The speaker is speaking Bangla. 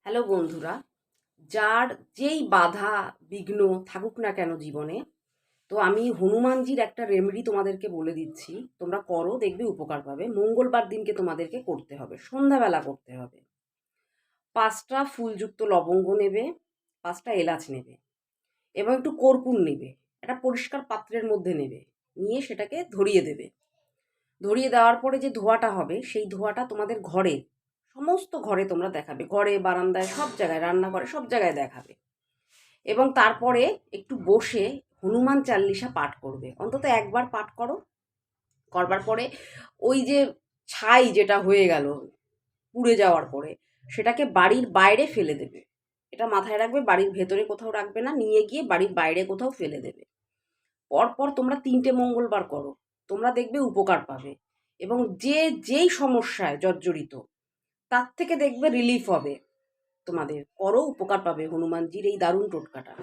হ্যালো বন্ধুরা, যার যেই বাধা বিঘ্ন থাকুক না কেন জীবনে, তো আমি হনুমানজির একটা রেমেডি তোমাদেরকে বলে দিচ্ছি। তোমরা করো, দেখবে উপকার পাবে। মঙ্গলবার দিনকে তোমাদেরকে করতে হবে, সন্ধ্যাবেলা করতে হবে। 5টা ফুলযুক্ত লবঙ্গ নেবে, 5টা এলাচ নেবে এবং একটু কর্পূর নেবে। একটা পরিষ্কার পাত্রের মধ্যে নেবে, নিয়ে সেটাকে ধরিয়ে দেবে। ধরিয়ে দেওয়ার পরে যে ধোঁয়াটা হবে, সেই ধোঁয়াটা তোমাদের ঘরে, সমস্ত ঘরে তোমরা দেখাবে। ঘরে, বারান্দায়, সব জায়গায়, রান্নাঘরে, সব জায়গায় দেখাবে। এবং তারপরে একটু বসে হনুমান চাল্লিশা পাঠ করবে। অন্তত একবার পাঠ করো। করবার পরে ওই যে ছাই যেটা হয়ে গেল পুড়ে যাওয়ার পরে, সেটাকে বাড়ির বাইরে ফেলে দেবে। এটা মাথায় রাখবে, বাড়ির ভেতরে কোথাও রাখবে না, নিয়ে গিয়ে বাড়ির বাইরে কোথাও ফেলে দেবে। পরপর তোমরা 3টে মঙ্গলবার করো, তোমরা দেখবে উপকার পাবে। এবং যেই সমস্যায় জর্জরিত, তার থেকে দেখবে রিলিফ হবে। তোমাদের করো, উপকার পাবে হনুমানজির এই দারুণ টোটকাটা।